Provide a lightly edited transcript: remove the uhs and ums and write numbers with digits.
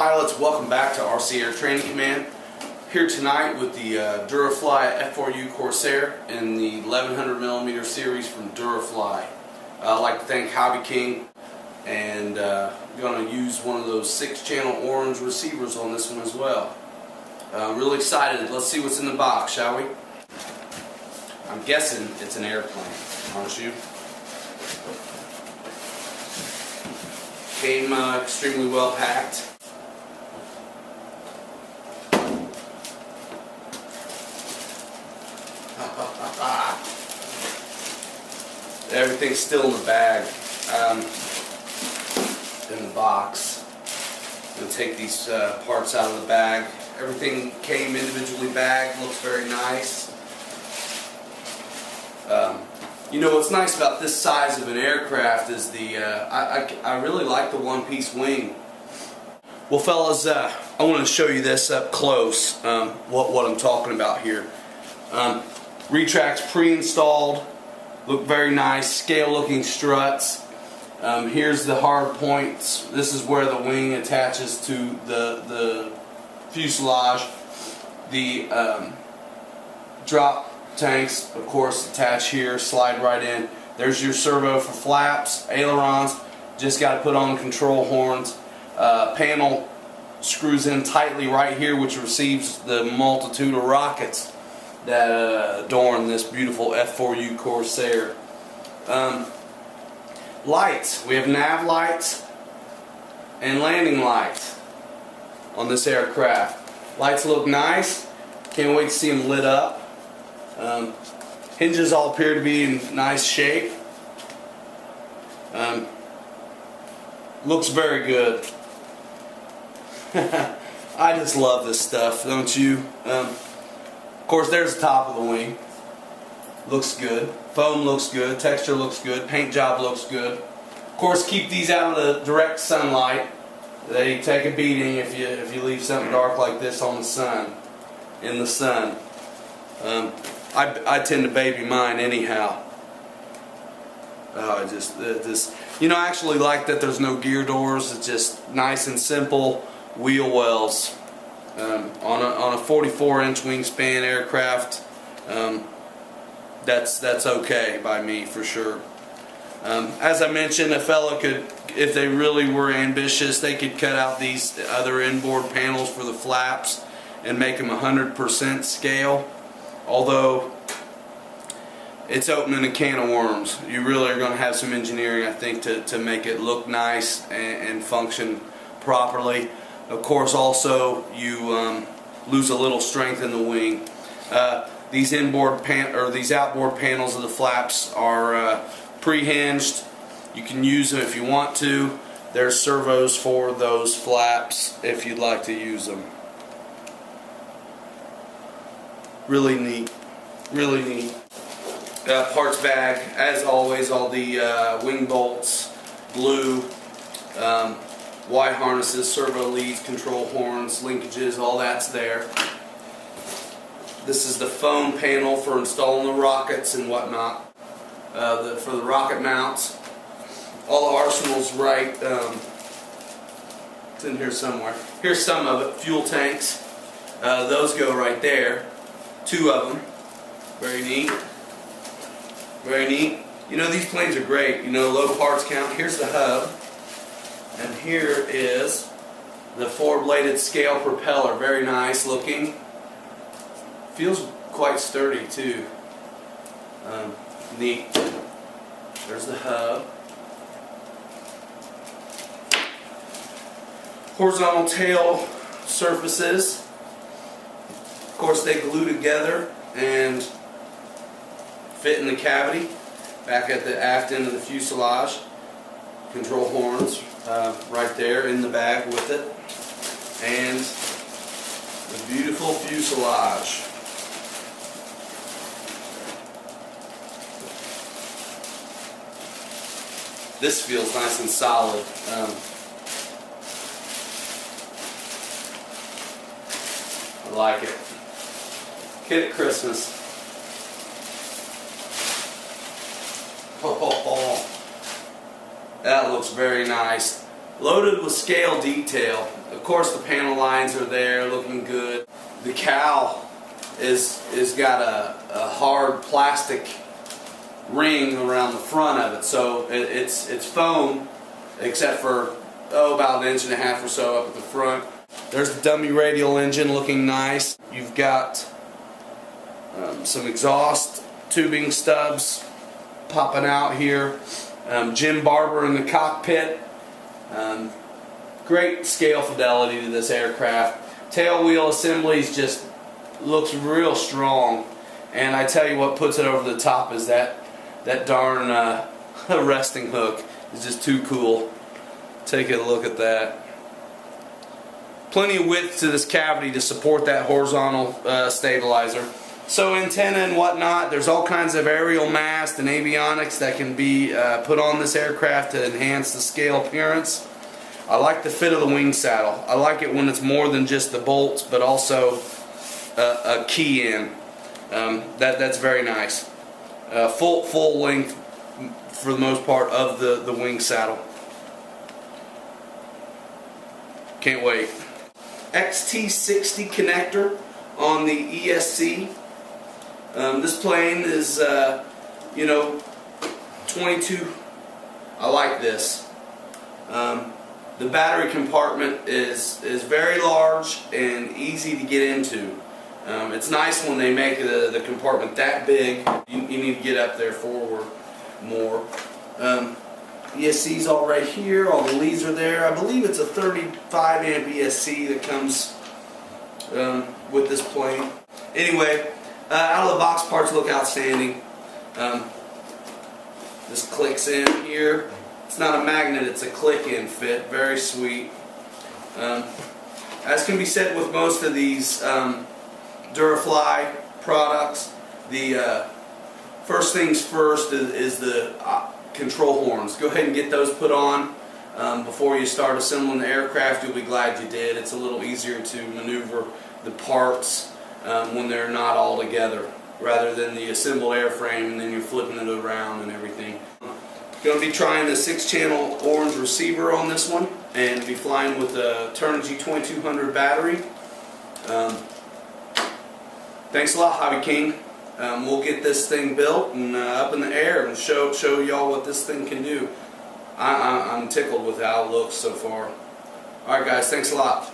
pilots, welcome back to RC Air Training Command. Here tonight with the Durafly F4U Corsair in the 1100mm series from Durafly. I'd like to thank Hobby King, and I'm going to use one of those 6-channel orange receivers on this one as well. I'm really excited. Let's see what's in the box, shall we? I'm guessing it's an airplane, aren't you? Came extremely well packed. Everything's still in the bag, in the box. I'm going to take these parts out of the bag. Everything came individually bagged, looks very nice. You know what's nice about this size of an aircraft is I really like the one-piece wing. Well, fellas, I want to show you this up close. What I'm talking about here. Retracts pre-installed, look very nice. Scale-looking struts. Here's the hard points. This is where the wing attaches to the fuselage. The drop tanks, of course, attach here, slide right in. There's your servo for flaps, ailerons. Just got to put on control horns. Panel screws in tightly right here, which receives the multitude of rockets that adorn this beautiful F4U Corsair. Lights. We have nav lights and landing lights on this aircraft. Lights look nice. Can't wait to see them lit up. Hinges all appear to be in nice shape. Looks very good. I just love this stuff, don't you? Of course, there's the top of the wing. Looks good. Foam looks good. Texture looks good. Paint job looks good. Of course, keep these out of the direct sunlight. They take a beating if you leave something dark like this on the sun. In the sun. I tend to baby mine anyhow. You know, I actually like that there's no gear doors. It's just nice and simple wheel wells. On a 44-inch wingspan aircraft, that's okay by me for sure. As I mentioned, a fellow could, if they really were ambitious, they could cut out these other inboard panels for the flaps and make them 100% scale. Although it's opening a can of worms. You really are going to have some engineering, I think, to make it look nice and function properly. Of course, also you lose a little strength in the wing. These these outboard panels of the flaps are pre-hinged. You can use them if you want to. There's servos for those flaps if you'd like to use them. Really neat. Really neat. Parts bag, as always, all the wing bolts, glue, Y harnesses, servo leads, control horns, linkages, all that's there. This is the foam panel for installing the rockets and whatnot, for the rocket mounts. All the arsenal's right, it's in here somewhere. Here's some of it, fuel tanks. Those go right there. 2 of them. Very neat. Very neat. You know, these planes are great. You know, low parts count. Here's the hub. And here is the 4-bladed scale propeller. Very nice looking. Feels quite sturdy too. Neat. There's the hub. Horizontal tail surfaces. Of course, they glue together and fit in the cavity back at the aft end of the fuselage. Control horns right there in the bag with it, and the beautiful fuselage. This feels nice and solid. I like it. Kid at Christmas. That looks very nice. Loaded with scale detail. Of course the panel lines are there, looking good. The cowl is got a hard plastic ring around the front of it, so it's foam, except for about 1.5 inches or so up at the front. There's the dummy radial engine looking nice. You've got some exhaust tubing stubs popping out here. Jim Barber in the cockpit. Great scale fidelity to this aircraft. Tail wheel assemblies just looks real strong, and I tell you what puts it over the top is that darn resting hook is just too cool. Take a look at that. Plenty of width to this cavity to support that horizontal stabilizer. So antenna and whatnot, there's all kinds of aerial mast and avionics that can be put on this aircraft to enhance the scale appearance. I like the fit of the wing saddle. I like it when it's more than just the bolts, but also a key in. That's very nice. Full length for the most part of the wing saddle. Can't wait. XT60 connector on the ESC. This plane is, 22. I like this. The battery compartment is very large and easy to get into. It's nice when they make the compartment that big. You need to get up there forward more. ESC's all right here. All the leads are there. I believe it's a 35 amp ESC that comes with this plane. Anyway, out of the box parts look outstanding. This clicks in here. It's not a magnet, it's a click-in fit. Very sweet. As can be said with most of these Durafly products, the first things first is the control horns. Go ahead and get those put on before you start assembling the aircraft. You'll be glad you did. It's a little easier to maneuver the parts when they're not all together, rather than the assembled airframe and then you're flipping it around and everything. Going to be trying the 6-channel orange receiver on this one and be flying with the Turnigy 2200 battery. Thanks a lot, Hobby King. We'll get this thing built and up in the air and show y'all what this thing can do. I'm tickled with how it looks so far. Alright guys, thanks a lot.